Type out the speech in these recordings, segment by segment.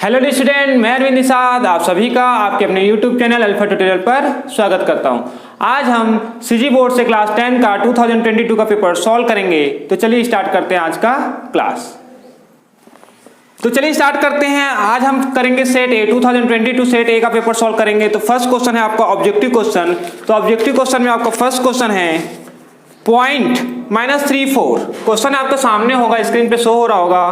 Hello student, मैं अरविंद निषाद आप सभी का आपके अपने YouTube चैनल अल्फा ट्यूटोरियल पर स्वागत करता हूं। आज हम सीजी बोर्ड से क्लास 10 का 2022 का पेपर सॉल्व करेंगे। तो चलिए स्टार्ट करते हैं आज का क्लास। तो चलिए स्टार्ट करते हैं। आज हम करेंगे सेट ए 2022 सेट ए का पेपर सॉल्व करेंगे। तो फर्स्ट क्वेश्चन है आपका ऑब्जेक्टिव क्वेश्चन। तो ऑब्जेक्टिव क्वेश्चन में आपका फर्स्ट क्वेश्चन है पॉइंट -34। क्वेश्चन आपके सामने होगा, स्क्रीन पे शो हो रहा होगा।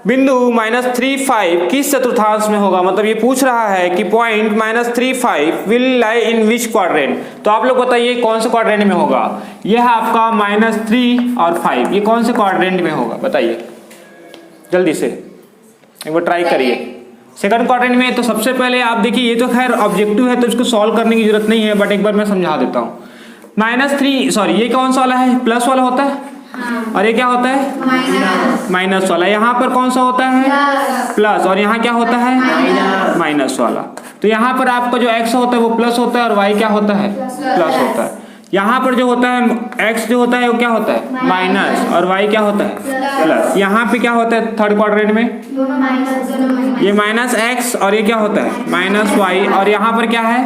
बिंदु -35 किस चतुर्थांश में होगा। मतलब ये पूछ रहा है कि point -35 will lie in which quadrant. तो आप लोग बताइए कौन से क्वाड्रेंट में होगा। ये है आपका -3 और 5, ये कौन से क्वाड्रेंट में होगा बताइए जल्दी से, एक बार ट्राई करिए। सेकंड क्वाड्रेंट में। तो सबसे पहले आप देखिए, ये तो खैर ऑब्जेक्टिव है तो इसको सॉल्व करने की जरूरत नहीं है, बट एक बार मैं समझा देता हूँ। -3 सॉरी ये कौन सा वाला है, प्लस वाला होता है। और ये क्या होता है, माइनस वाला। यहाँ पर कौन सा होता है, प्लस। और यहाँ क्या होता है, माइनस वाला। तो यहाँ पर आपका जो x होता है वो प्लस होता है और y क्या होता है, प्लस होता है। यहाँ पर जो होता है x जो होता है वो क्या होता है, माइनस, और y क्या होता है, प्लस। यहाँ पे क्या होता है थर्ड क्वाड्रेंट में, ये -x और ये क्या होता है, -y। और यहाँ पर क्या है,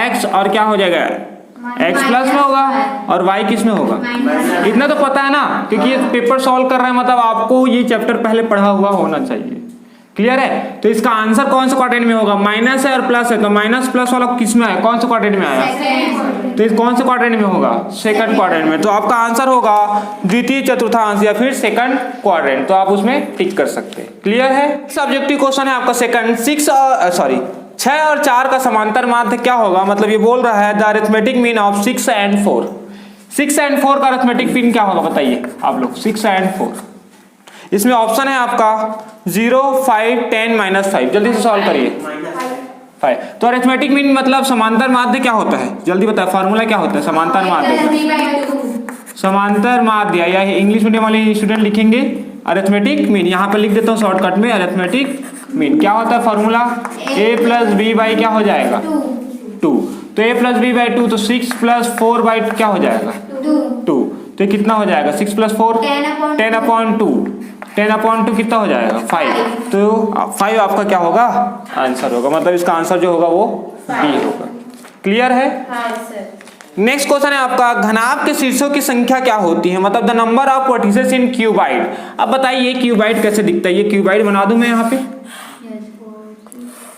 x और क्या हो जाएगा, x प्लस में होगा और y किस में होगा। इतना तो पता है ना, क्योंकि ये पेपर सॉल्व कर रहे हैं, मतलब आपको ये चैप्टर पहले पढ़ा हुआ होना चाहिए। क्लियर है। तो इसका आंसर कौन सा क्वाड्रेंट में होगा, माइनस है और प्लस है, तो माइनस प्लस वाला किस में आया, कौन सा क्वाड्रेंट में आया। तो इस कौन से क्वाड्रेंट में होगा, सेकंड क्वाड्रेंट में। तो आपका आंसर होगा द्वितीय चतुर्थांश या फिर सेकंड क्वाड्रेंट। तो आप उसमें टिक कर सकते हैं। क्लियर है। ऑब्जेक्टिव क्वेश्चन है आपका सेकंड। 6 और 4 का समांतर माध्य क्या होगा। मतलब ये बोल रहा है the arithmetic mean of 6 and 4। 6 and 4 का अरिथमेटिक मीन क्या होगा बताइए आप लोग। 6 and 4 इसमें ऑप्शन है आपका 0, 5, 10, -5। जल्दी से सॉल्व करिए। 5। तो अरिथमेटिक मीन मतलब समांतर माध्य क्या होता है, जल्दी बताए फॉर्मूला क्या होता है समांतर माध्य। समांतर माध्य या इंग्लिश मीडियम वाले स्टूडेंट लिखेंगे अरिथमेटिक मीन। यहाँ पे लिख देता हूँ शॉर्टकट में, अरिथमेटिक मीन क्या होता है फॉर्मूला, a + b बाई क्या हो जाएगा 2। तो a + b बाई 2, तो 6 + 4 बाई क्या हो जाएगा 2। तो ये कितना हो जाएगा 6 + 4 10/2। 10/2 कितना हो जाएगा 5। तो 5 आपका क्या होगा आंसर होगा। मतलब इसका आंसर जो होगा वो B होगा। क्लियर है। नेक्स्ट क्वेश्चन है आपका घनाभ के शीर्षों की संख्या क्या होती है। मतलब the number of vertices in cuboid. अब बताइए क्यूबाइड कैसे दिखता है। ये क्यूबाइड बना दूं मैं यहाँ पे,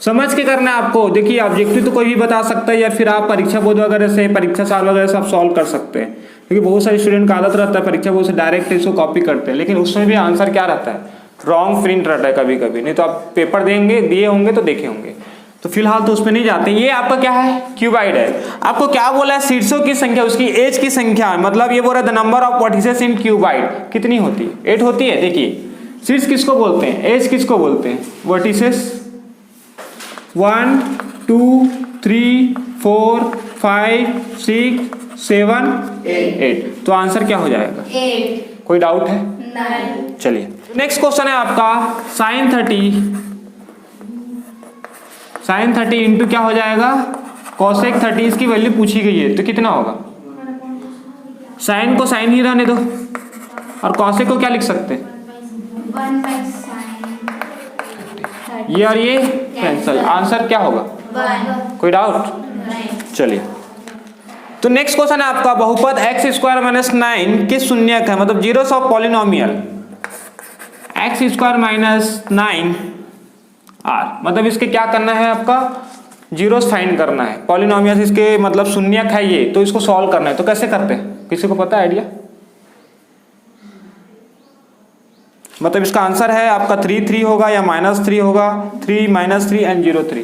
समझ के करना है आपको। देखिए ऑब्जेक्टिव तो कोई भी बता सकता है, या फिर आप परीक्षा बोर्ड वगैरह से, परीक्षा साल वगैरह से आप सॉल्व कर सकते हैं। क्योंकि बहुत सारे स्टूडेंट का आदत रहता है परीक्षा बोर्ड से डायरेक्ट इसको कॉपी करते हैं, लेकिन उसमें भी आंसर क्या रहता है, रॉन्ग प्रिंट रहता है कभी कभी। नहीं तो आप पेपर दिए होंगे तो देखे होंगे। तो फिलहाल तो उसमें नहीं जाते। ये आपका क्या है, क्यूबाइड है। आपको क्या बोला है, शीर्षों की संख्या, उसकी एज की संख्या। मतलब ये बोल रहा है the number of vertices in cuboid कितनी होती है, 8 होती है। देखिए शीर्ष किसको बोलते हैं, एज किसको बोलते हैं, वर्टिसेस 1, 2, 3, 4, 5, 6, 7, 8। तो आंसर क्या हो जाएगा 8। कोई डाउट है नहीं। चलिए नेक्स्ट क्वेश्चन है आपका sin 30 इंटू क्या हो जाएगा cosec 30। इसकी वैल्यू पूछी गई है तो कितना होगा। साइन को साइन ही रहने दो, और cosec को क्या लिख सकते हैं, ये और ये कैंसल। आंसर क्या होगा 1। कोई डाउट। चलिए तो नेक्स्ट क्वेश्चन है आपका बहुपद x² - 9 किस शून्यक है। मतलब zeros of polynomial x² - 9 r। मतलब इसके क्या करना है, आपका जीरोस फाइंड करना है। पॉलिनोमियल इसके मतलब शून्यक है ये, तो इसको सॉल्व करना है। तो कैसे करते हैं, किसी को पता है आइडिया। मतलब इसका आंसर है आपका 3 होगा या -3 होगा, 3 -3 एंड 0 3।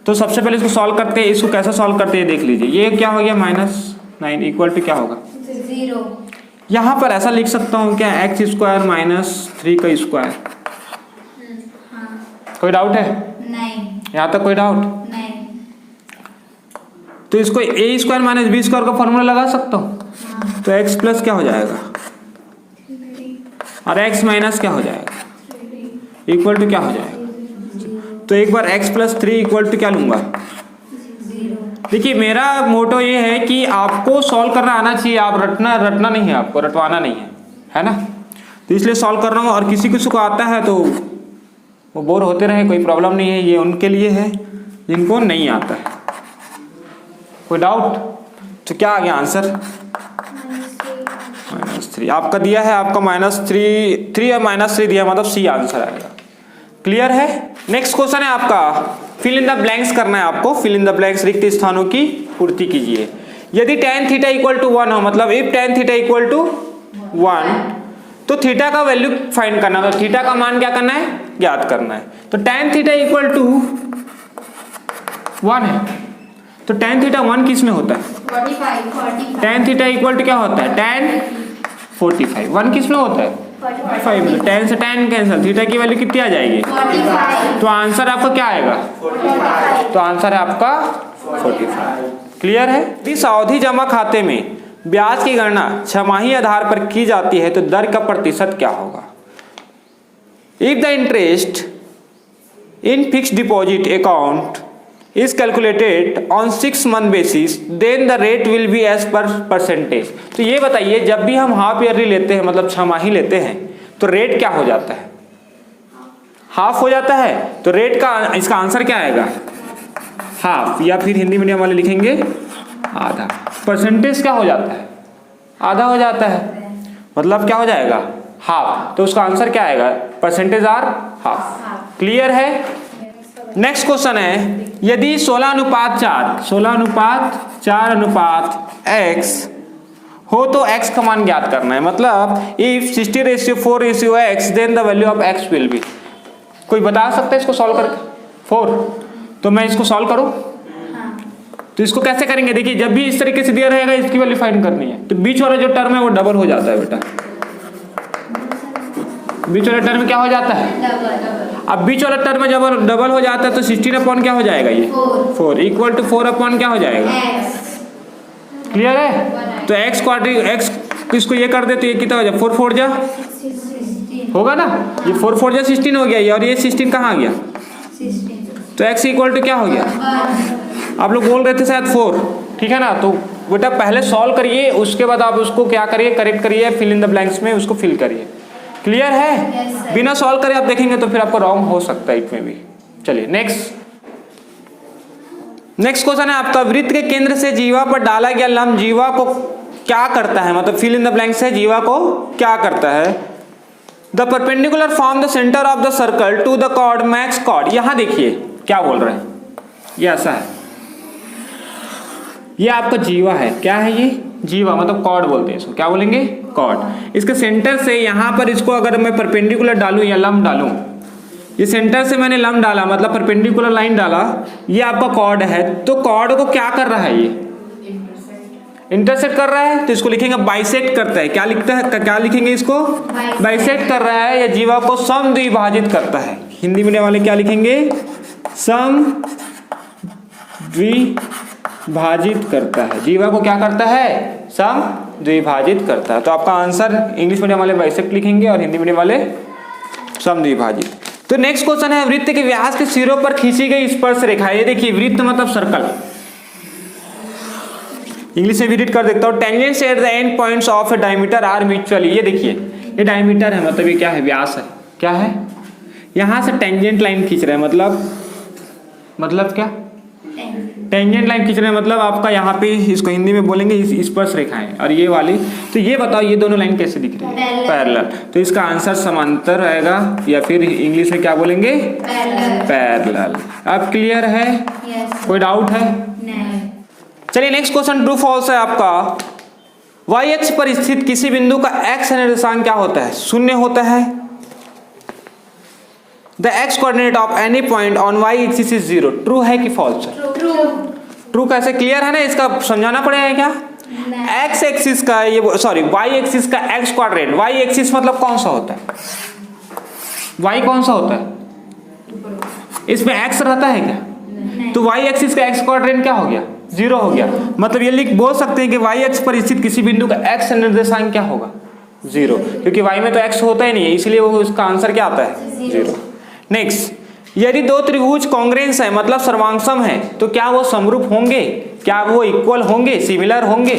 तो सबसे पहले इसको सॉल्व करते हैं। इसको कैसे सॉल्व करते हैं देख लीजिए। ये क्या हो गया -9 इक्वल टू क्या होगा 0। यहाँ पर ऐसा लिख सकता हूँ क्या, x² - 3 का स्क्वायर। कोई डाउट है नहीं, यहाँ तक कोई डाउट नहीं। तो इसको a² - b² का फॉर्मूला लगा सकता हूँ। तो x प्लस क्या हो जाएगा और x माइनस क्या हो जाएगा इक्वल टू क्या हो जाएगा। तो एक बार x + 3 इक्वल टू क्या लूंगा 0। देखिए मेरा मोटो ये है कि आपको सॉल्व करना आना चाहिए। आप रटना नहीं है, आपको रटवाना नहीं है ना। तो इसलिए सॉल्व कर रहा हूँ, और किसी को आता है तो वो बोर होते रहे, कोई प्रॉब्लम नहीं है, ये उनके लिए है जिनको नहीं आता है। कोई डाउट? तो क्या आ गया आंसर? -3 आपका दिया है, आपका -3 और -3 दिया, मतलब सी आंसर आएगा। क्लियर है? नेक्स्ट क्वेश्चन है आपका, फिल इन द ब्लैंक्स करना है आपको। फिल इन द ब्लैंक्स, रिक्त स्थानों की पूर्ति कीजिए। यदि tan थीटा इक्वल टू 1 हो, मतलब if tan theta equal to 1, तो थीटा का वैल्यू फाइंड करना है। तो थीटा का मान क्या करना है? ज्ञात करना है। तो tan थीटा इक्वल टू 1 है, तो tan थीटा 1 किस में होता है? 45। tan थीटा इक्वल टू क्या होता है? tan 45। 1 किस में होता है? 45 में। tan से tan कैंसिल, थीटा की वैल्यू कितनी आ जाएगी? 45। तो आंसर आपका क्या आएगा? 45। तो आंसर है आपका 45। क्लियर है? यदि सावधि जमा खाते में ब्याज की गणना छमाही आधार पर की जाती है तो दर का प्रतिशत क्या होगा? If the interest in fixed deposit account is calculated on 6 month basis then the rate will be as per percentage। तो ये बताइए, जब भी हम हाफ ईयरली लेते हैं, मतलब छमाही लेते हैं, तो रेट क्या हो जाता है? हाफ हो जाता है। तो रेट का इसका आंसर क्या आएगा? हाफ, या फिर हिंदी मीडियम वाले लिखेंगे आधा। परसेंटेज क्या हो जाता है? आधा हो जाता है, मतलब क्या हो जाएगा? हाफ। तो उसका आंसर क्या आएगा? Percentage are half. क्लियर है? नेक्स्ट क्वेश्चन है, यदि 16:4 हो तो x का मान ज्ञात करना है। मतलब if 60:4:x then the value of x will be. कोई बता सकता है इसको सॉल्व करके? 4। तो मैं इसको सॉल्व करूं? तो इसको कैसे करेंगे? देखिए, जब भी इस तरीके से दिया रहेगा, इसकी वैल्यू फाइंड करनी है। तो बीच वाला जो टर्म है वो डबल हो जाता है बेटा। बीच वाला टर्म क्या हो जाता है? अब बीच वाला टर्म जब डबल हो जाता है तो 16 अपॉन क्या हो जाएगा? ये 4 इक्वल टू 4 अपॉन क्या हो जाएगा? क्लियर है? तो x इसको ये कर दे तो ये कितना हो जाए? 4 4 जा होगा ना, ये 4 4 जा 16 हो गया ये, और ये 16 कहाँ आ गया? तो x इक्वल टू क्या हो गया? आप लोग बोल रहे थे शायद 4, ठीक है ना। तो बेटा पहले सॉल्व करिए, उसके बाद आप उसको क्या करिए? करेक्ट करिए, फिल इन द ब्लैंक्स में उसको फिल करिए। क्लियर है? बिना सॉल्व करे आप देखेंगे तो फिर आपको रॉन्ग हो सकता है इसमें भी। चलिए नेक्स्ट क्वेश्चन है आपका, वृत्त के केंद्र से जीवा पर डाला गया लंब जीवा को क्या करता है? मतलब फिल इन द ब्लैंक्स है, जीवा को क्या करता है? The perpendicular from the centre of the circle to the chord max chord. यहां देखिए क्या बोल रहे हैं, ये ऐसा है, ये आपका जीवा है। क्या है ये? जीवा, मतलब कॉर्ड बोलते हैं इसको। क्या बोलेंगे? कॉर्ड। इसके सेंटर से यहाँ पर इसको अगर मैं परपेंडिकुलर डालूं या लंब डालूं, ये सेंटर से मैंने लंब डाला, मतलब परपेंडिकुलर लाइन डाला, ये आपका कॉर्ड है। तो कॉर्ड को क्या कर रहा है? ये इंटरसेक्ट कर रहा है, तो इसको लिखेंगे बाइसेक्ट करता है। क्या लिखता है? क्या लिखेंगे इसको? बाइसेक्ट कर रहा है, या जीवा को समद्विभाजित करता है। हिंदी मीडियम वाले क्या लिखेंगे? समद्विभाजित करता है। जीवा को क्या करता है? समद्विभाजित करता है। तो आपका आंसर इंग्लिश मीडियम वाले बाइसेक्ट लिखेंगे और हिंदी मीडियम वाले समद्विभाजित। तो नेक्स्ट क्वेश्चन है, वृत्त के व्यास के सिरों पर खींची गई स्पर्श रेखा। ये देखिए, वृत्त मतलब सर्कल। इंग्लिश में भी रीड कर देता हूँ। Tangents at the end points of a diameter are mutually. ये देखिए, ये डायमीटर है, मतलब ये क्या है? व्यास है। क्या है? यहां से टेंजेंट लाइन खींच रहे हैं, मतलब क्या? टेंजेंट लाइन खींच रहे हैं, मतलब आपका यहाँ पे इसको हिंदी में बोलेंगे स्पर्श रेखाएं। और ये वाली, तो ये बताओ ये दोनों लाइन कैसे दिख रही है? पैरेलल। तो इसका आंसर समांतर रहेगा, या फिर इंग्लिश में क्या बोलेंगे? पैरेलल। अब क्लियर है? कोई डाउट है? नहीं। चलिए नेक्स्ट क्वेश्चन, ट्रू फॉल्स है आपका। y अक्ष पर स्थित किसी बिंदु का x निर्देशांक क्या होता है? 0 होता है। The x coordinate of any point on y axis is 0। True है कि फॉल्स है? ट्रू कैसे? क्लियर है ना? इसका समझाना पड़ेगा क्या? x एक्सिस का ये y एक्सिस का x कोऑर्डिनेट, y एक्सिस मतलब कौन सा होता है? y कौन सा होता है? इसमें x रहता है क्या? तो y एक्सिस का x कोऑर्डिनेट क्या हो गया? 0 हो गया। मतलब ये बोल सकते हैं कि y अक्ष पर स्थित किसी बिंदु का x निर्देशांक क्या होगा? 0, क्योंकि y में तो x होता ही नहीं है, इसलिए वो उसका आंसर क्या आता है? 0। नेक्स्ट, यदि दो त्रिभुज कॉन्ग्रेंस है, मतलब सर्वांगसम है, तो क्या वो समरूप होंगे? क्या वो इक्वल होंगे? सिमिलर होंगे?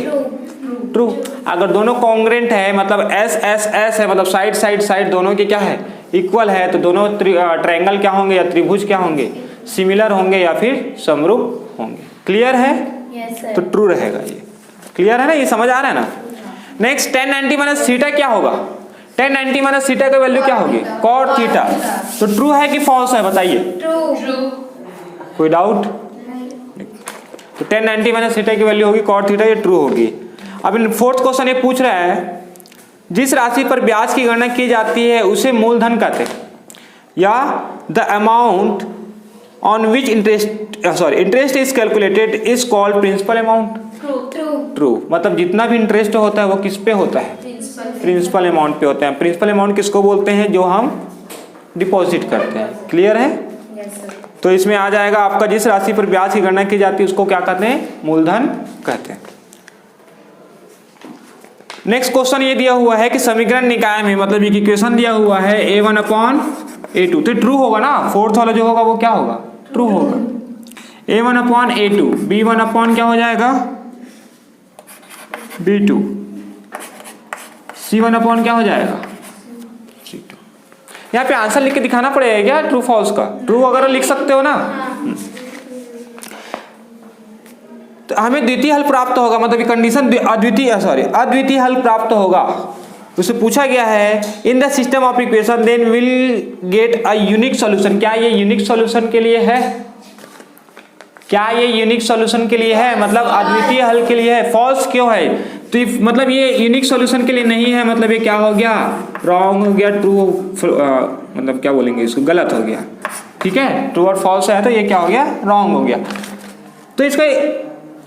ट्रू। अगर दोनों कॉन्ग्रेंट है, मतलब S S S है, मतलब साइड साइड साइड दोनों के क्या है? इक्वल है तो दोनों ट्रायंगल क्या होंगे या त्रिभुज क्या होंगे, सिमिलर होंगे या फिर समरूप होंगे। क्लियर है? यस तो ट्रू रहेगा ये। क्लियर है ना, ये समझ आ रहा है ना। नेक्स्ट tan 90 माइनस थीटा क्या होगा, tan 90 माइनस थीटा का वैल्यू क्या होगी, cot थीटा। तो ट्रू है कि फॉल्स है बताइए, ट्रू। कोई डाउट? तो tan 90 माइनस थीटा की वैल्यू होगी cot थीटा, ये ट्रू होगी। अब इन फोर्थ क्वेश्चन ये पूछ रहा है जिस राशि पर ब्याज की गणना की जाती है उसे मूलधन कहते हैं, या the amount on which interest is calculated is called principal amount. True, मतलब जितना भी इंटरेस्ट होता है वो किस पे होता है, प्रिंसिपल अमाउंट पे होता है। प्रिंसिपल अमाउंट किसको बोलते हैं, जो हम डिपॉजिट करते हैं। क्लियर है? तो इसमें आ जाएगा आपका जिस राशि पर ब्याज की गणना की जाती है उसको क्या कहते हैं, मूलधन कहते हैं। नेक्स्ट क्वेश्चन ये दिया हुआ है कि समीकरण निकाय में, मतलब एक इक्वेशन दिया हुआ है a1 अपॉन a2, तो ट्रू होगा ना, फोर्थ वाला जो होगा वो क्या होगा, ट्रू होगा। a1 upon a2, b1 upon क्या हो जाएगा b2, c1 अपॉन क्या हो जाएगा c2। यहाँ पे आंसर लिख के दिखाना पड़ेगा क्या ट्रू फॉल्स का, ट्रू वगैरह लिख सकते हो ना। तो हमें द्वितीय हल प्राप्त होगा, मतलब कंडीशन अद्वितीय हल प्राप्त होगा। उससे पूछा गया है in the system of equation then will get a unique solution. क्या ये यूनिक सॉल्यूशन के लिए है, क्या ये यूनिक सॉल्यूशन के लिए है, मतलब अद्वितीय हल के लिए है। फॉल्स क्यों है, तो मतलब ये यूनिक सॉल्यूशन के लिए नहीं है, मतलब ये क्या हो गया, रॉन्ग हो गया, ट्रू मतलब क्या बोलेंगे इसको, गलत हो गया। ठीक है, ट्रू और फॉल्स है तो ये क्या हो गया, रॉन्ग हो गया। तो इसका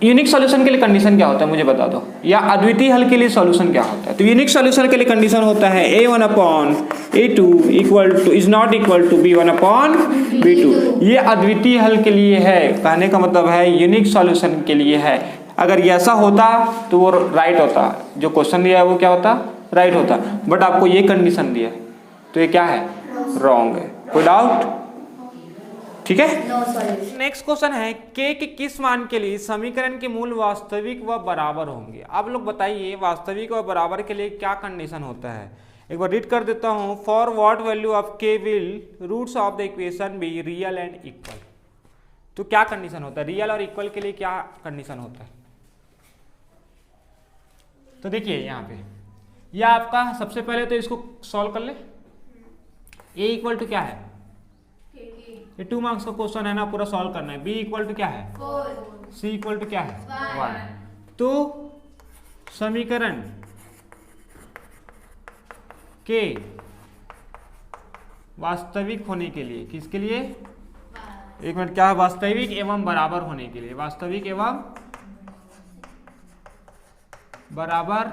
यूनिक सॉल्यूशन के लिए कंडीशन क्या होता है मुझे बता दो, या अद्वितीय हल के लिए सॉल्यूशन क्या होता है। तो यूनिक सॉल्यूशन के लिए कंडीशन होता है a1 upon a2 equal to is not equal to b1 upon b2। ये अद्वितीय हल के लिए है, कहने का मतलब है यूनिक सॉल्यूशन के लिए है। अगर ये ऐसा होता तो वो राइट होता, जो क्वेश्चन दिया है वो क्या होता, राइट होता, बट आपको ये कंडीशन दिया है तो ये क्या है, रॉन्ग है। कोई डाउट? ठीक है। नेक्स्ट क्वेश्चन है k के किस मान के लिए समीकरण के मूल वास्तविक व बराबर होंगे। आप लोग बताइए वास्तविक व बराबर के लिए क्या कंडीशन होता है। एक बार रीड कर देता हूं, for what value of k will roots of the equation be real and equal. तो क्या कंडीशन होता है, रियल और इक्वल के लिए क्या कंडीशन होता है। तो देखिए यहाँ पे यह आपका सबसे पहले तो इसको सॉल्व कर ले। a इक्वल टू क्या है, ये 2 मार्क्स का क्वेश्चन है ना, पूरा सॉल्व करना है। b इक्वल टू क्या है 4, c इक्वल टू क्या है 1। तो समीकरण के वास्तविक होने के लिए, किसके लिए, एक मिनट, क्या है, वास्तविक एवं बराबर होने के लिए, वास्तविक एवं बराबर,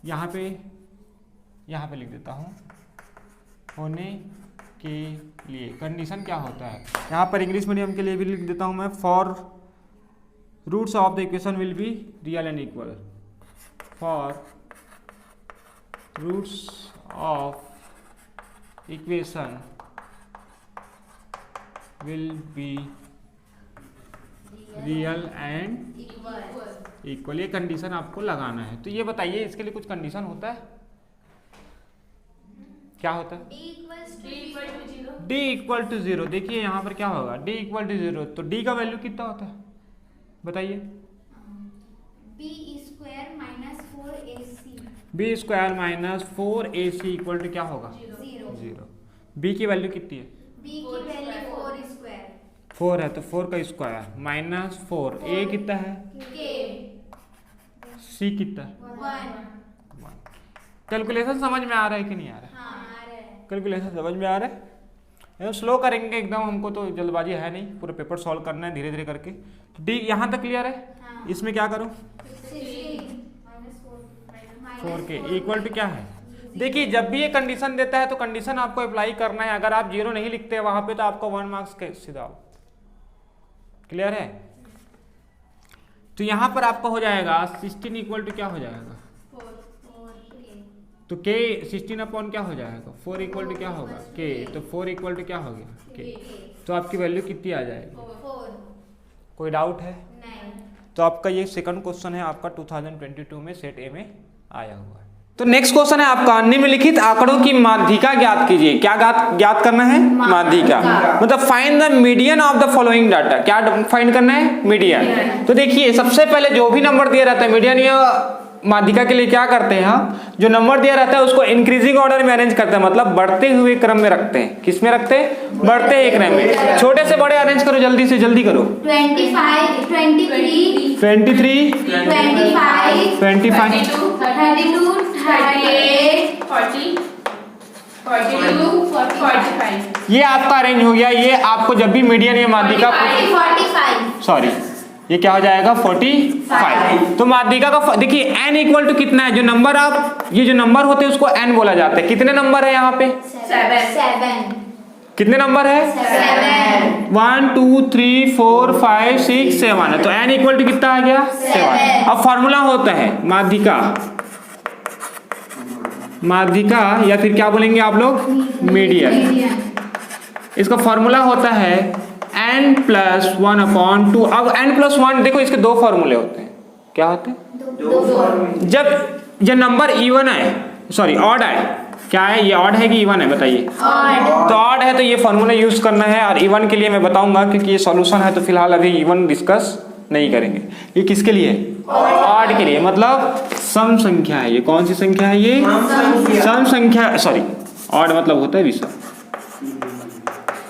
यहां पे लिख देता हूं, होने के लिए कंडीशन क्या होता है। यहाँ पर इंग्लिश मीडियम के लिए भी लिख देता हूँ मैं, for roots of the equation will be real and equal, for roots of equation will be real and equal, ये कंडीशन आपको लगाना है। तो ये बताइए इसके लिए कुछ कंडीशन होता है, क्या होता है, d इक्वल टू 0। देखिए यहाँ पर क्या होगा, d इक्वल टू 0, तो d का वैल्यू कितना होता है बताइए, b square minus 4ac, b square minus 4ac equal to क्या होगा 0। b की वैल्यू कितनी है, b की वैल्यू 4 स्क्वायर, 4 है तो 4 का स्क्वायर माइनस 4, a कितना है, k, c कितना है 1। कैलकुलेशन समझ में आ रहा है कि नहीं आ रहा है, कैलकुलेशन समझ में आ रहा है, एकदम स्लो करेंगे एकदम, हमको तो जल्दबाजी है नहीं, पूरा पेपर सॉल्व करना है धीरे धीरे करके। तो डी यहाँ तक क्लियर है। इसमें क्या करूँ, 4k इक्वल टू क्या है, देखिए जब भी ये कंडीशन देता है तो कंडीशन आपको अप्लाई करना है। अगर आप 0 नहीं लिखते वहां पे तो आपको 1 मार्क्स सीधा। क्लियर है। तो यहां पर आपका हो जाएगा 16 इक्वल टू क्या हो जाएगा, तो k 16 अपॉन क्या हो जाएगा 4 इक्वल टू क्या होगा k, तो 4 इक्वल टू क्या हो गया k, तो आपकी वैल्यू कितनी आ जाएगी 4। कोई डाउट है नहीं। तो आपका ये सेकंड क्वेश्चन है आपका 2022 में सेट ए में आया हुआ है। तो नेक्स्ट क्वेश्चन है आपका, निम्नलिखित आंकड़ों की माध्यिका ज्ञात कीजिए। क्या ज्ञात करना है? माध्यिका। मतलब find the median of the following data. क्या फाइंड करना है? मीडियन। तो देखिए सबसे पहले जो भी नंबर दिया रहता है मीडियन या माध्यिका के लिए क्या करते हैं हम, जो नंबर दिया रहता है उसको इंक्रीजिंग ऑर्डर में अरेंज करते हैं, मतलब बढ़ते हुए क्रम में रखते हैं। किस में रखते हैं? बढ़ते हुए क्रम में। छोटे से बड़े अरेंज करो, जल्दी से जल्दी करो। 25, 23, 23, 25, 25, 32, 38, 40, 42, 45। ये आपका अरेंज हो गया। ये आपको जब भी मीडियन या माध्यिका, 45, सॉरी ये क्या हो जाएगा? 45। तो माध्यिका का देखिए n इक्वल टू कितना है, जो नंबर आप, ये जो नंबर होते हैं उसको n बोला जाता है। कितने नंबर है यहाँ पे? 7, कितने नंबर है? 7, 1 2 3 4 5 6 7 है। तो n इक्वल टू कितना आ गया? 7। अब फॉर्मूला होता है माध्यिका, माध्यिका या फिर क्या बोलेंगे आप लोग? मीडियन। इसका फॉर्मूला होता है n+1/2। अब n+1 देखो, इसके दो फॉर्मूले होते हैं। क्या होते हैं? जब नंबर इवन है, सॉरी ऑड है, क्या है ये? ऑड है कि इवन है? बताइए। तो ऑड है तो ये फॉर्मूला यूज करना है, और इवन के लिए मैं बताऊंगा क्योंकि ये सॉल्यूशन है, तो फिलहाल अभी इवन डिस्कस नहीं करेंगे। ये किसके लिए? ऑड के लिए, मतलब सम संख्या है। ये कौन सी संख्या है? ये सम संख्या, सॉरी ऑड मतलब होता है विषम।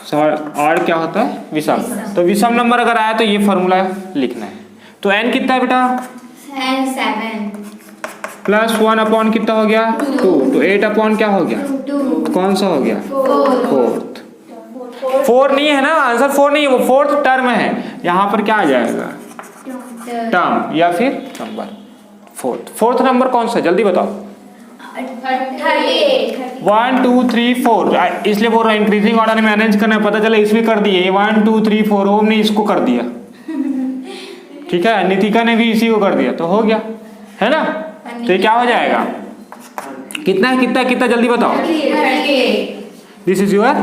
ऑड क्या होता है? विषम। तो विषम नंबर अगर आया तो ये फॉर्मूला लिखना है। तो n कितना है बेटा? 7, +1 कितना हो गया? 2। तो 8 क्या हो गया? 2, कौन सा हो गया? 4, 4 नहीं है ना, आंसर 4 नहीं है, वो फोर्थ टर्म है। यहाँ पर क्या आ जाएगा? टर्म या फिर नंबर। फोर्थ नंबर कौन सा? जल्दी बताओ। 38, 1 2 3 4, इसलिए बोल रहा है इंक्रीजिंग ऑर्डर में अरेंज करना है। पता चला इसमें कर दिए, 1 2 3 4, ओम ने इसको कर दिया, ठीक है, नितिका ने भी इसी को कर दिया, तो हो गया, है ना। तो ये क्या हो जाएगा? कितना है? कितना कितना जल्दी बताओ। 38, दिस इज योर।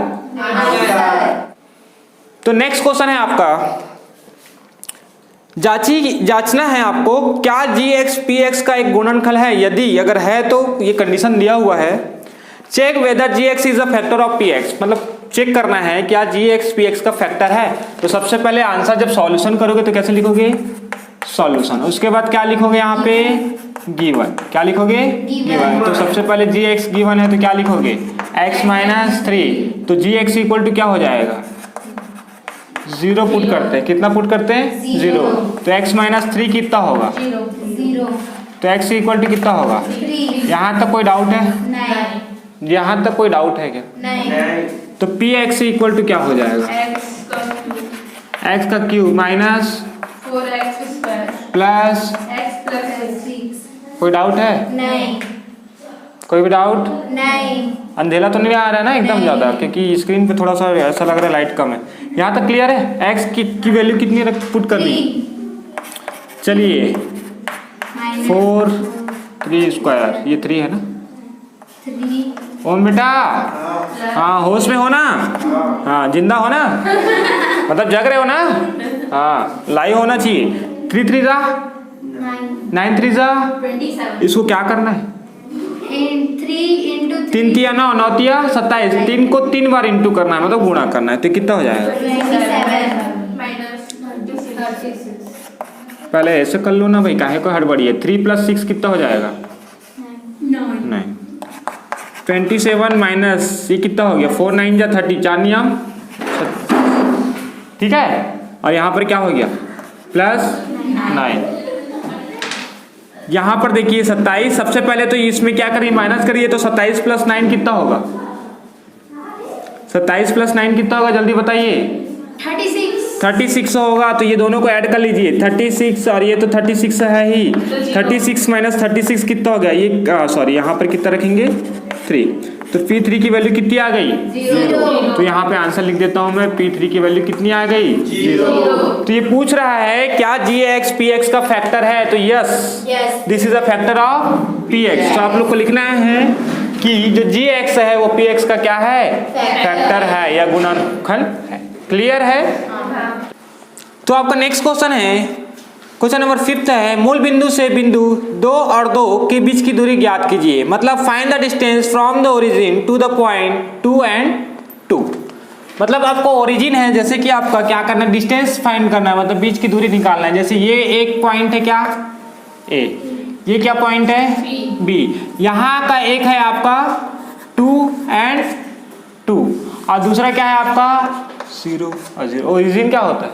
तो नेक्स्ट क्वेश्चन है आपका, जांचना है आपको, क्या gx px का एक गुणनफल है? यदि अगर है तो ये कंडीशन दिया हुआ है, check whether gx is a factor of px, मतलब चेक करना है क्या gx px का फैक्टर है। तो सबसे पहले आंसर जब सॉल्यूशन करोगे तो कैसे लिखोगे? सॉल्यूशन। उसके बाद क्या लिखोगे यहाँ पे? गिवन। क्या लिखोगे? गिवन। तो सबसे पहले gx गिवन है तो क्या लिखोगे? x - 3। तो gx इक्वल टू क्या हो जाएगा? 0 पुट करते हैं। कितना पुट करते हैं? 0। तो x - 3 कितना होगा? 0, तो x इक्वल टू कितना होगा? 3, यहाँ तक कोई डाउट है? 9, यहाँ तक कोई डाउट है क्या? 9, तो px इक्वल टू क्या हो जाएगा? x का cube minus 4x² plus, x + 6, कोई डाउट है? 9, कोई भी डाउट? 9, अंधेला तो नहीं आ रहा है ना एकदम नहीं। ज़्यादा, क्योंकि स्क्रीन पे थोड़ा सा ऐसा लग रहा है लाइट कम है। यहाँ तक क्लियर है? x की वैल्यू कितनी पुट करनी? 3, चलिए, 4 3² ये 3 है ना। 3, ओम बेटा, हाँ होश में हो ना? हाँ जिंदा हो ना? मतलब जग रहे हो ना? हाँ लाइव होना चाहिए। 3 3 जा 9, 9 3 जा, 27 इसको क्या करना है? 3 × 3 3 9 9 27, 3 को 3 बार इंटू करना है, मतलब गुणा करना है। तो कितना हो जाएगा? 27, -36 पहले ऐसे कर लो ना भाई, काहे को हड़बड़ी है। 3 + 6 कितना हो जाएगा? 9। 27 माइनस ये कितना हो गया? 4 9 जा 30, 4 नियम, ठीक है। और यहाँ पर क्या हो गया? +9। यहाँ पर देखिए 27, सबसे पहले तो इसमें क्या करिए? माइनस करिए। तो 27 + 9 कितना होगा? 27 + 9 कितना होगा? जल्दी बताइए। 36 होगा। तो ये दोनों को ऐड कर लीजिए, 36 और ये तो 36 है ही। 36 - 36 कितना हो गया? ये सॉरी यहाँ पर कितना रखेंगे? 3। तो P3 की वैल्यू कितनी आ गई? 0। तो यहाँ पे आंसर लिख देता हूँ मैं, P3 की वैल्यू कितनी आ गई? 0। तो ये पूछ रहा है क्या gx px का फैक्टर है? तो yes, this is a factor of px। तो आप लोग को लिखना है कि जो gx है वो px का क्या है? फैक्टर है या गुणनफल है। क्लियर है? तो आपका नेक्स्ट क्वेश्चन है, क्वेश्चन नंबर 5 है, मूल बिंदु से बिंदु 2 और 2 के बीच की दूरी ज्ञात कीजिए। मतलब find the distance from the origin to the point 2 and 2। मतलब आपको ओरिजिन है, जैसे कि आपका क्या करना है, डिस्टेंस फाइंड करना है, मतलब बीच की दूरी निकालना है। जैसे ये एक पॉइंट है क्या, ए, ये क्या पॉइंट है, बी। यहाँ का एक है आपका 2 and 2 और दूसरा क्या है आपका 0 और 0। ओरिजिन क्या होता है,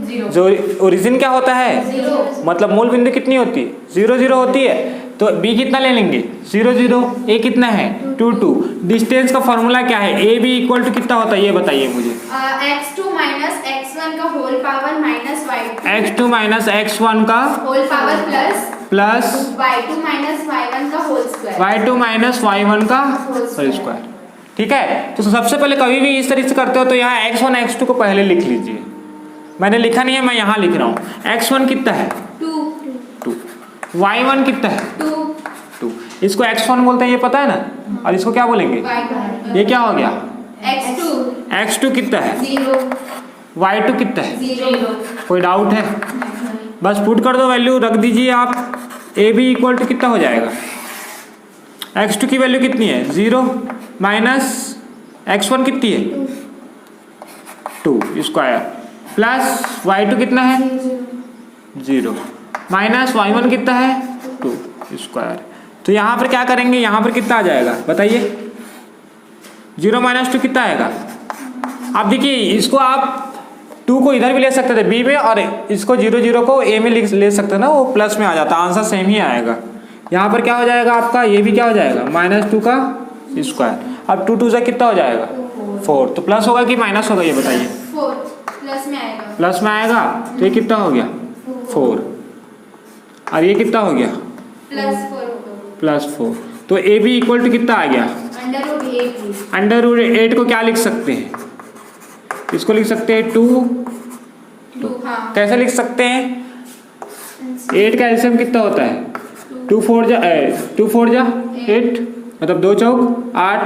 जीरो। जो ओरिजिन क्या होता है, 0। मतलब मूल बिंदु कितनी होती है, 0 0 होती है। तो बी कितना ले लेंगे, 0 0। ए कितना है, 2 2। डिस्टेंस का फॉर्मूला क्या है, ए बी इक्वल टू कितना होता है ये बताइए मुझे। x2 माइनस x1 का whole power minus y2। x2 minus x1 का whole power plus y2 minus y1 का whole square. y2 minus y1 का होल स्क्वायर। ठीक है, तो सबसे पहले कभी भी इस तरीके से करते हो तो यहाँ x1 x2 को पहले लिख लीजिए। मैंने लिखा नहीं है, मैं यहाँ लिख रहा हूँ। x1 कितना है, 2। y1 कितना है, 2। इसको x1 बोलते हैं, ये पता है ना। और इसको क्या बोलेंगे, ये क्या हो गया, x2 कितना है, 0। y2 कितना है, 0। कोई डाउट है, बस पुट कर दो वैल्यू, रख दीजिए आप। ए बी इक्वल टू कितना हो जाएगा, x2 की वैल्यू कितनी है, 0 माइनस x1 कितनी है, 2 स्क्वायर प्लस y2 कितना है, 0 माइनस y1 कितना है, 2 स्क्वायर। तो यहाँ पर क्या करेंगे, यहाँ पर कितना आ जाएगा बताइए, 0 माइनस 2 कितना आएगा। अब देखिए इसको आप 2 को इधर भी ले सकते थे बी में, और इसको 0 0 को ए में ले सकते ना, वो प्लस में आ जाता, आंसर सेम ही आएगा। यहाँ पर क्या हो जाएगा आपका, ये भी क्या हो जाएगा, -2 का स्क्वायर। अब 2 2 से कितना हो जाएगा, 4। तो प्लस होगा कि माइनस होगा ये बताइए, 4 प्लस में आएगा। प्लस में आएगा। तो ये कितना हो गया, 4। और ये कितना हो गया, +4। तो ए बी इक्वल टू कितना आ गया, √8। को क्या लिख सकते हैं, इसको लिख सकते हैं 2। कैसे लिख सकते हैं, 8 का एलसीएम कितना होता है, 2 4 जा 8, मतलब 2 चौक 8,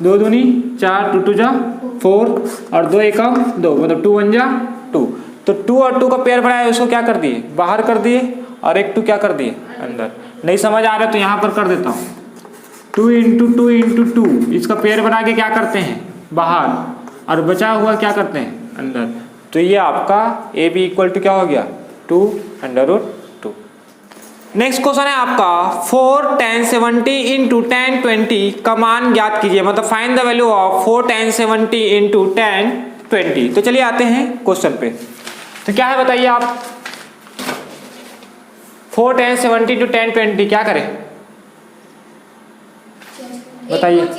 2 दूनी 4, 2 2 जा 4 और 2 एकम 2, मतलब 2 1 जा 2। तो 2 और 2 का पेयर बनाया, उसको क्या कर दिए, बाहर कर दिए, और एक 2 क्या कर दिए, अंदर। नहीं समझ आ रहा तो यहाँ पर कर देता हूँ, 2 × 2 × 2, इसका पेयर बना के क्या करते हैं, बाहर, और बचा हुआ क्या करते हैं, अंदर। तो ये आपका ए बी इक्वल टू क्या हो गया, 2 √2। नेक्स्ट क्वेश्चन है आपका 4 tan 70 × tan 20 का मान ज्ञात कीजिए। मतलब find the value of 4 tan 70 × tan 20। तो चलिए आते हैं क्वेश्चन पे। तो क्या है बताइए आप, 4 tan 70 × tan 20 क्या करें बताइए,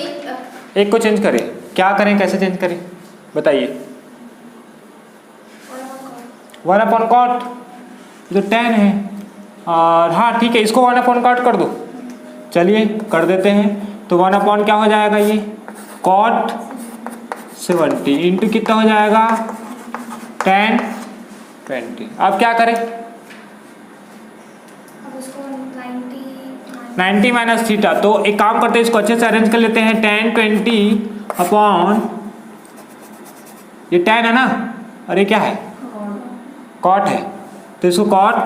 एक को चेंज करें, क्या करें, कैसे चेंज करें बताइए। 1/cot जो 10 है, और हाँ ठीक है, इसको 1/cot कर दो, चलिए कर देते हैं। तो 1/ क्या हो जाएगा, ये cot 70 इंटू कितना हो जाएगा, tan 20। अब क्या करें, 90 माइनस थीटा। तो एक काम करते हैं, इसको अच्छे से अरेंज कर लेते हैं। tan 20 अपॉन, ये tan है ना, और ये क्या है, cot है, तो इसको cot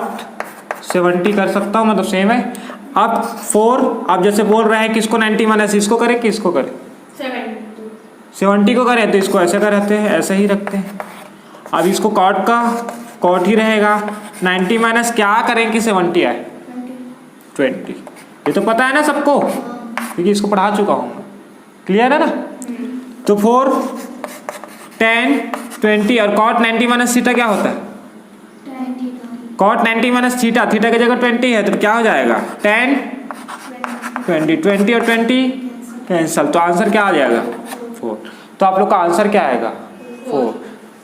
70 कर सकता हूँ, मतलब सेम है। अब 4, आप जैसे बोल रहे हैं किसको 90 माइनस इसको करें, किसको करें, 70 को करें, तो इसको ऐसे करते हैं, ऐसे ही रखते हैं। अब इसको cot का cot ही रहेगा, 90 माइनस क्या करें कि 70 आए, 20। ये तो पता है ना सबको, क्योंकि इसको पढ़ा चुका हूँ, क्लियर है ना। तो 4 tan 20 और cot 90 माइनस थीटा क्या होता है, cot 90 माइनस थीटा, थीटा की जगह 20 है, तो क्या हो जाएगा tan 20, 20 और 20 कैंसल, तो आंसर क्या आ जाएगा 4। तो आप लोग का आंसर क्या आएगा 4।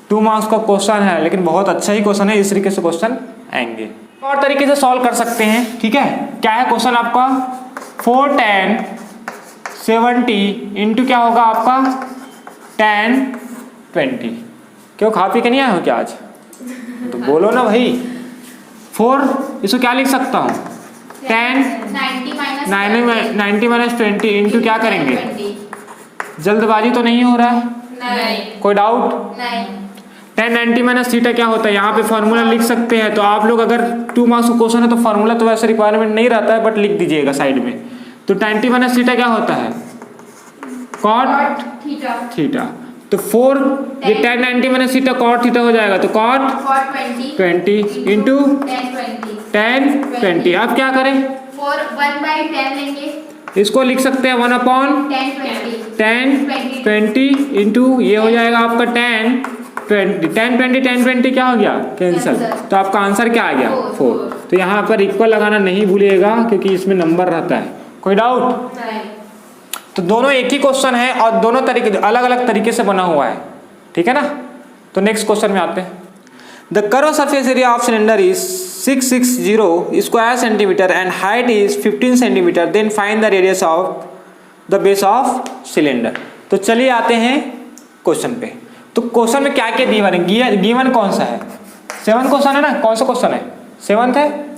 2 मार्क्स का क्वेश्चन है, लेकिन बहुत अच्छा ही क्वेश्चन है, इस तरीके से क्वेश्चन आएंगे। और तरीके से सॉल्व कर सकते हैं, ठीक है। क्या है क्वेश्चन आपका, 4 tan 70 इंटू क्या होगा आपका tan 20। क्यों खा पी के नहीं आए हो क्या आज, तो बोलो ना भाई। 4, इसको क्या लिख सकता हूँ, tan 90 माइनस 20 इंटू क्या करेंगे, जल्दबाजी तो नहीं हो रहा है, नहीं। कोई डाउट। नहीं। tan 90 माइनस थीटा क्या होता है, यहाँ पे फॉर्मूला लिख सकते हैं। तो आप लोग अगर 2 मार्क्स का क्वेश्चन है तो फॉर्मूला तो वैसे रिक्वायरमेंट नहीं रहता है, बट लिख दीजिएगा साइड में। तो tan 90 माइनस थीटा क्या होता है, cot थीटा थीटा। तो 4 ये tan 90 minus theta cot theta हो जाएगा, तो cot cot 20 into tan 20 tan 20। अब क्या करें, 4 1/10 लेंगे, इसको लिख सकते हैं 1 अपॉन tan 20 इंटू ये हो जाएगा आपका tan 20 क्या हो गया, कैंसल। तो आपका आंसर क्या आ गया, 4। तो यहाँ पर इक्वल लगाना नहीं भूलिएगा क्योंकि इसमें नंबर रहता है। कोई डाउट? तो दोनों एक ही क्वेश्चन है और दोनों तरीके अलग अलग तरीके से बना हुआ है, ठीक है ना। तो नेक्स्ट क्वेश्चन में आते हैं। The curve surface area of cylinder is 660 square centimetre and height is 15 centimetre, then find the radius of the base of cylinder. तो चलिए आते हैं क्वेश्चन पे। तो क्वेश्चन में क्या क्या गिवन है, गिवन कौन सा है, 7 क्वेश्चन है ना, कौन सा क्वेश्चन है, 7th है।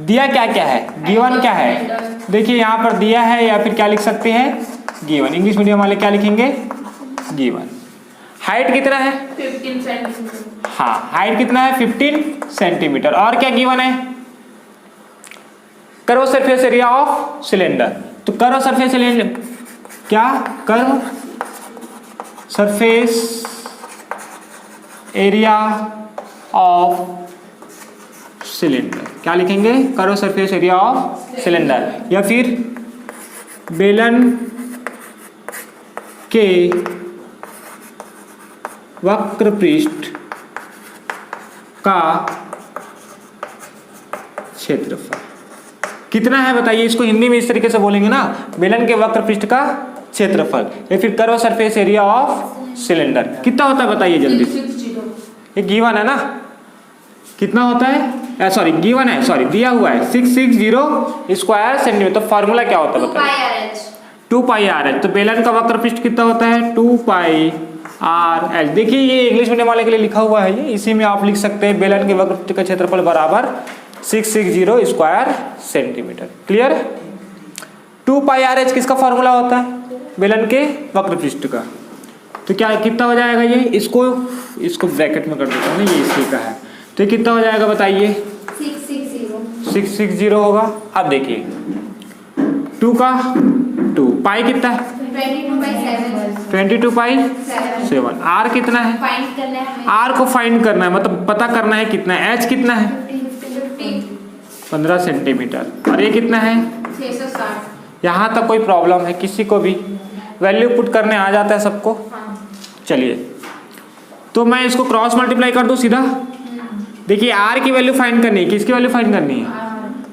दिया क्या क्या है, गिवन क्या है, देखिए यहाँ पर दिया है या फिर क्या लिख सकते हैं, गिवन। इंग्लिश मीडियम वाले क्या लिखेंगे, गिवन। हाइट कितना है, 15 सेंटीमीटर। हाँ हाइट कितना है, 15 सेंटीमीटर। और क्या गिवन है, curve surface area of cylinder. तो कर्व सरफेस सिलेंडर क्या, curve surface area of cylinder क्या लिखेंगे, curve surface area of cylinder, या फिर बेलन के वक्र पृष्ठ का क्षेत्रफल कितना है बताइए। इसको हिंदी में इस तरीके से बोलेंगे ना, बेलन के वक्र पृष्ठ का क्षेत्रफल, या फिर curve surface area of cylinder कितना होता है बताइए जल्दी। 660 ये गिवन है ना, कितना होता है, सॉरी गिवन है, सॉरी दिया हुआ है 660 स्क्वायर सेंटीमीटर। तो फार्मूला क्या होता है बताइए, 2 पाई आर एच। तो बेलन का वक्र पृष्ठ कितना होता है, 2 पाई आर एच। देखिए ये इंग्लिश मीडियम वाले के लिए लिखा हुआ है, ये इसी में आप लिख सकते हैं बेलन के वक्र पृष्ठ का क्षेत्रफल बराबर 660 स्क्वायर सेंटीमीटर। क्लियर। 2 पाई आर एच किसका फॉर्मूला होता है, बेलन के वक्र पृष्ठ का। तो क्या कितना हो जाएगा ये, इसको ब्रैकेट में कर देता हूँ ना, ये इसी का है। तो ये कितना हो जाएगा बताइए, 660 होगा। अब देखिए 2 का 2, पाई कितना है 22 पाई 7। आर कितना है, फाइंड करना है, आर को फाइंड करना है, मतलब पता करना है कितना है। एच कितना है 15 सेंटीमीटर। और ये कितना है 660। यहाँ तक कोई प्रॉब्लम है किसी को भी, वैल्यू पुट करने आ जाता है सबको। चलिए तो मैं इसको क्रॉस मल्टीप्लाई कर दूं सीधा। देखिए आर की वैल्यू फाइंड करनी है, किसकी वैल्यू फाइंड करनी है,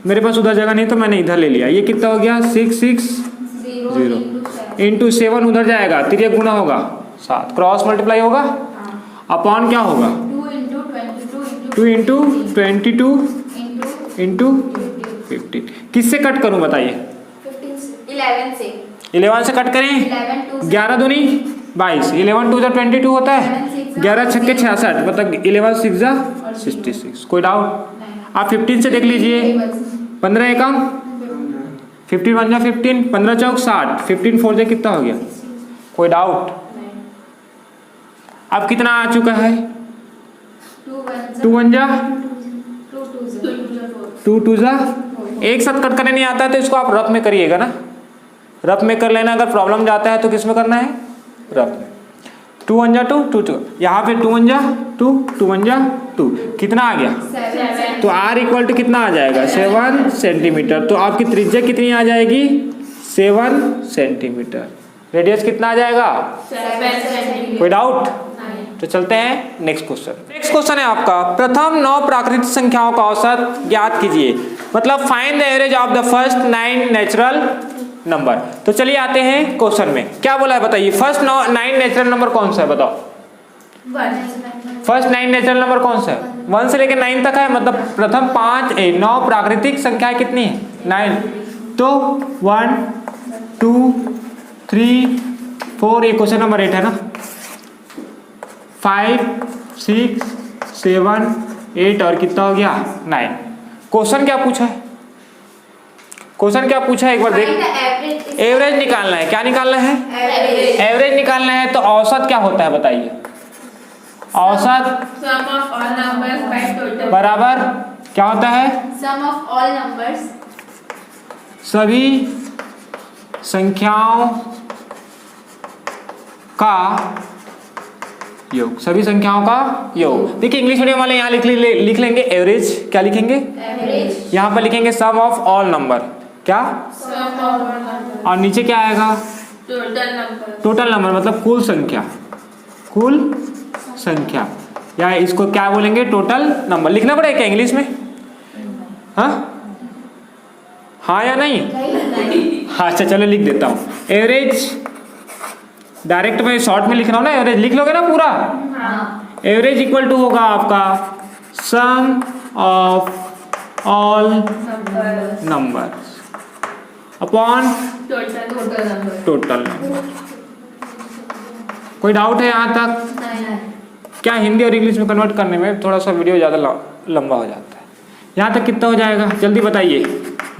मेरे पास उधर जगह नहीं तो मैंने इधर ले लिया। ये कितना हो गया 660 इंटू 7 उधर जाएगा, तिर्यक गुना होगा 7, क्रॉस मल्टीप्लाई होगा अपॉन क्या होगा 2 इंटू 22 इंटू 15। किससे कट करूं बताइए, 11 से कट करें। 11 दूनी 22, 11 2 22 होता है, 11 छक्के 66, मतलब 11 6 66। कोई डाउट। आप 15 से देख लीजिए, 15 एकम 15 1 15, 15 चौक 60, 15 4 जा कितना हो गया। कोई डाउट। अब कितना आ चुका है, 2 1 जा 2 2 जा। एक साथ कट करने नहीं आता है तो इसको आप रफ में करिएगा ना, रफ में कर लेना। अगर प्रॉब्लम जाता है तो किस में करना है, रफ में। 2 1 जा 2 2 2, यहाँ पे 2 1 जा 2 2 1 जा 2, कितना आ गया। तो R इक्वल टू कितना आ जाएगा 7 सेंटीमीटर। तो आपकी त्रिज्या कितनी आ जाएगी 7 सेंटीमीटर। रेडियस कितना आ जाएगा, 7 सेंटीमीटर। कोई डाउट। तो चलते हैं नेक्स्ट क्वेश्चन। नेक्स्ट क्वेश्चन है आपका, प्रथम 9 प्राकृतिक संख्याओं का औसत ज्ञात कीजिए, मतलब find the average of the first 9 natural number. तो चलिए आते हैं क्वेश्चन में, क्या बोला है बताइए। फर्स्ट 9 नेचुरल नंबर कौन सा है बताओ, फर्स्ट 9 नेचुरल नंबर कौन सा है, 1 से लेकर 9 तक है, मतलब प्रथम 9 प्राकृतिक संख्याएं कितनी है 9। तो 1 2 3 4, ये क्वेश्चन नंबर 8 है ना, 5 6 7 8 और कितना हो गया 9। क्वेश्चन क्या पूछा है, क्वेश्चन क्या पूछा है एक बार देख। एवरेज निकालना है, क्या निकालना है, एवरेज निकालना है। तो औसत क्या होता है बताइए, औसत Sum of all numbers by total. बराबर क्या होता है? Sum of all numbers. सभी संख्याओं का योग। सभी संख्याओं का योग। देखिए इंग्लिश मीडियम वाले यहाँ लिख लेंगे एवरेज। क्या लिखेंगे? Average. यहाँ पर लिखेंगे सम ऑफ ऑल नंबर। क्या? Sum of all numbers. और नीचे क्या आएगा? Total number. टोटल नंबर मतलब कुल संख्या। कुल संख्या या इसको क्या बोलेंगे? Total number. लिखना पड़ेगा क्या इंग्लिश में? हाँ या नहीं? हाँ अच्छा चलो लिख देता हूँ। एवरेज डायरेक्ट में शॉर्ट में लिख रहा हूँ ना, एवरेज लिख लोगे ना पूरा? हाँ. एवरेज इक्वल टू होगा आपका sum of all number upon Total number. Total number. कोई डाउट है यहाँ तक? नहीं. क्या हिंदी और इंग्लिश में कन्वर्ट करने में थोड़ा सा वीडियो ज़्यादा लंबा हो जाता है। यहाँ तक कितना हो जाएगा? जल्दी बताइए,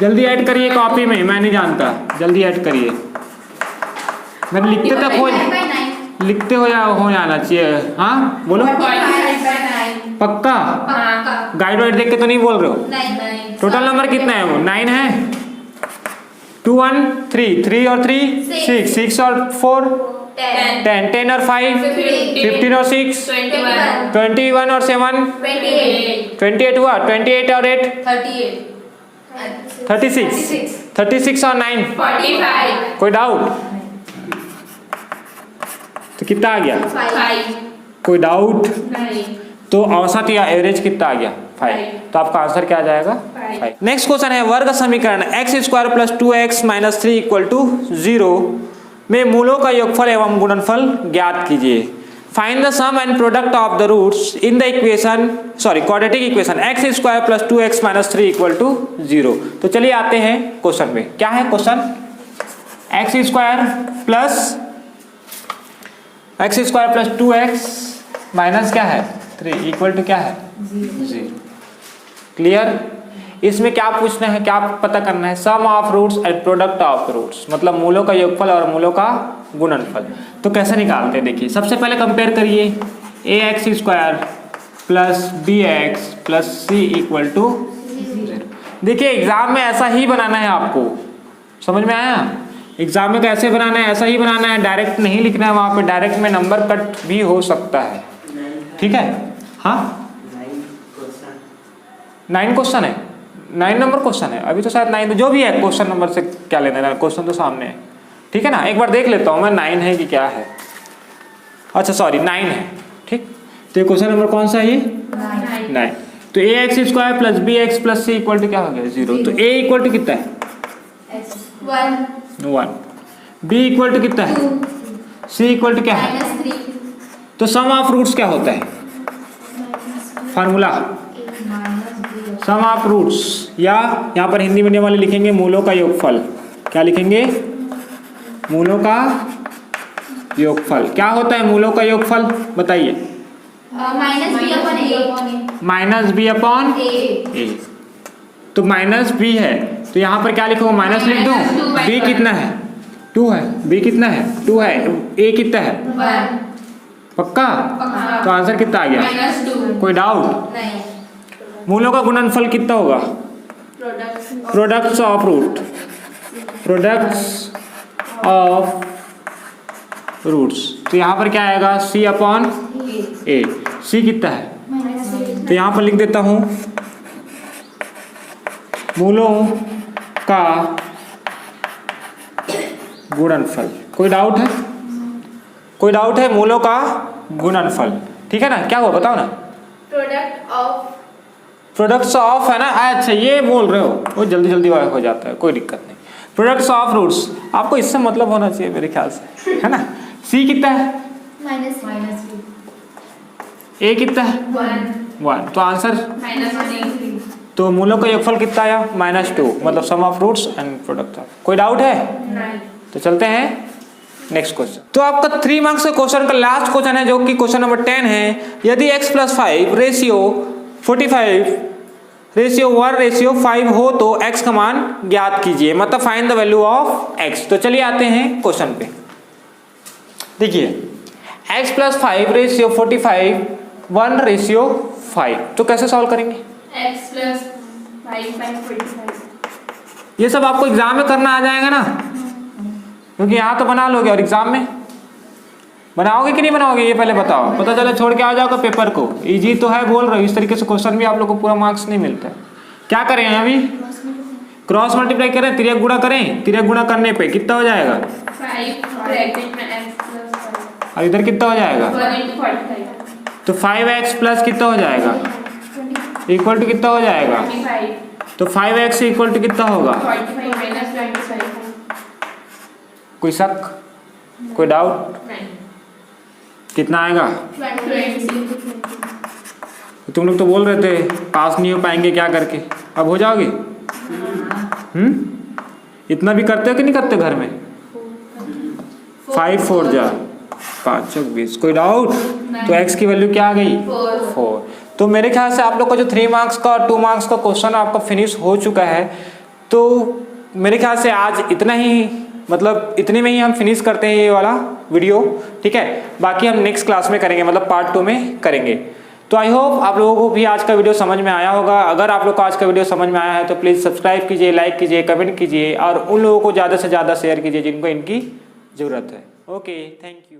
जल्दी ऐड करिए कॉपी में। मैं नहीं जानता, जल्दी ऐड करिए। मैं लिखते तक हो 9 by 9. लिखते हो जाना चाहिए। हाँ बोलो 5 by 9. पक्का। हाँ. गाइड वाइड देख के तो नहीं बोल रहे हो? 9. टोटल नंबर कितना है वो? 9 है। 2 1 3 3 और 3 6 6 और 4 10. 10 10 और 5 15 और 6 21. 21 और 7 28. 28 हुआ। 28 और 8 38. 36 36 और 9 45. कोई डाउट? तो कितना आ गया? 5. कोई डाउट? 9. तो औसत या एवरेज कितना आ गया? 5। तो आपका आंसर क्या आ जाएगा? 5। नेक्स्ट क्वेश्चन है वर्ग समीकरण x square plus 2x minus 3 equal to 0 में मूलों का योगफल एवं गुणनफल ज्ञात कीजिए। Find the sum and product of the roots in the equation quadratic equation x square plus 2x minus 3 equal to 0। तो चलिए आते हैं क्वेश्चन में। क्या है question? x square plus 2x minus क्या है 3 इक्वल टू क्या है 0। क्लियर? इसमें क्या पूछना है, क्या पता करना है? Sum of roots and product of roots मतलब मूलों का योगफल और मूलों का गुणनफल। तो कैसे निकालते हैं? देखिए सबसे पहले कंपेयर करिए ax square plus bx plus c equal to 0। देखिए एग्जाम में ऐसा ही बनाना है आपको, समझ में आया? एग्जाम में कैसे बनाना है? ऐसा ही बनाना है, डायरेक्ट नहीं लिखना है। वहाँ पे डायरेक्ट में नंबर कट भी हो सकता है। ठीक है? हाँ 9 क्वेश्चन है, 9 नंबर क्वेश्चन है। अभी तो शायद 9 जो भी है क्वेश्चन नंबर से क्या लेना है, क्वेश्चन तो सामने है। ठीक है ना? एक बार देख लेता हूँ मैं 9 है कि क्या है। अच्छा सॉरी 9 है। ठीक, तो ये क्वेश्चन नंबर कौन सा है? 9। तो ax square plus bx plus c equal to क्या हो गया 0। तो a इक्वल टू कितना है 1, b इक्वल टू कितना है 2, c इक्वल टू क्या है -3. तो सम ऑफ रूट्स क्या होता है? फार्मूला सम ऑफ रूट्स या यहाँ पर हिंदी मीडियम वाले लिखेंगे मूलों का योगफल। क्या लिखेंगे? मूलों का योगफल। क्या होता है मूलों का योगफल? बताइए। माइनस बी अपॉन ए। तो माइनस बी है तो यहाँ पर क्या लिखूंगा? माइनस लिख दूँ। बी कितना है? 2 है। बी कितना है? 2 है। ए कितना है? 1. पक्का? तो आंसर कितना आ गया? -2. कोई डाउट? नहीं. मूलों का गुणनफल कितना होगा? Products of root. Products of roots. तो यहाँ पर क्या आएगा? c अपॉन ए। c कितना है? तो यहाँ पर लिख देता हूँ मूलों का गुणनफल। कोई डाउट है? कोई डाउट है? मूलों का गुणनफल। ठीक है ना? क्या हुआ बताओ ना? प्रोडक्ट्स ऑफ है ना? अच्छा ये बोल रहे हो, वो जल्दी जल्दी हो जाता है, कोई दिक्कत नहीं। प्रोडक्ट्स ऑफ रूट्स आपको इससे मतलब होना चाहिए मेरे ख्याल से, है ना? c कितना है? a कितना है? 1। तो आंसर -3. तो मूलों का योगफल कितना आया? -2 मतलब sum of roots and product of. कोई डाउट है? तो चलते हैं नेक्स्ट क्वेश्चन। तो आपका 3 मार्क्स का क्वेश्चन का लास्ट क्वेश्चन है जो कि क्वेश्चन नंबर 10 है। यदि x + 5 रेशियो 45 रेशियो 1 रेशियो 5 हो तो x का मान ज्ञात कीजिए, मतलब find the value of x। तो चलिए आते हैं क्वेश्चन पे। देखिए x + 5 रेशियो 45 1:5। तो कैसे सॉल्व करेंगे? X plus 5/45। ये सब आपको एग्जाम में करना आ जाएगा ना, क्योंकि यहाँ तो बना लोगे और एग्जाम में बनाओगे कि नहीं बनाओगे ये पहले बताओ। पता चला छोड़ के आ जाओगे पेपर को। इजी तो है बोल रहे हो, इस तरीके से क्वेश्चन भी आप लोग को पूरा मार्क्स नहीं मिलता है। क्या करें अभी? क्रॉस मल्टीप्लाई करें, तिर्यक गुणा करें। तिर्यक गुणा करने पे कितना हो जाएगा? 5 ब्रैकेट में x plus 5। और इधर कितना हो जाएगा? 1/45। तो 5x प्लस कितना हो जाएगा? इक्वल टू कितना हो जाएगा? 25। तो 5x इक्वल टू कितना होगा? 45 minus 25। कोई शक, कोई डाउट? नहीं। कितना आएगा? 20। तुम लोग तो बोल रहे थे पास नहीं हो पाएंगे क्या करके, अब हो जाओगे? इतना भी करते हो कि नहीं करते घर में? 5 4 जा 5 चौक 20। कोई डाउट? तो x की वैल्यू क्या आ गई? 4। तो मेरे ख्याल से आप लोग का जो 3 मार्क्स का और 2 मार्क्स का क्वेश्चन आपका फिनिश हो चुका है। तो मेरे ख्याल से आज इतना ही, मतलब इतने में ही हम फिनिश करते हैं ये वाला वीडियो, ठीक है। बाकी हम नेक्स्ट क्लास में करेंगे, मतलब पार्ट 2 में करेंगे। तो आई होप आप लोगों को भी आज का वीडियो समझ में आया होगा। अगर आप लोग को आज का वीडियो समझ में आया है तो प्लीज़ सब्सक्राइब कीजिए, लाइक कीजिए, कमेंट कीजिए और उन लोगों को ज़्यादा से ज़्यादा शेयर कीजिए जिनको इनकी ज़रूरत है। Okay, thank you.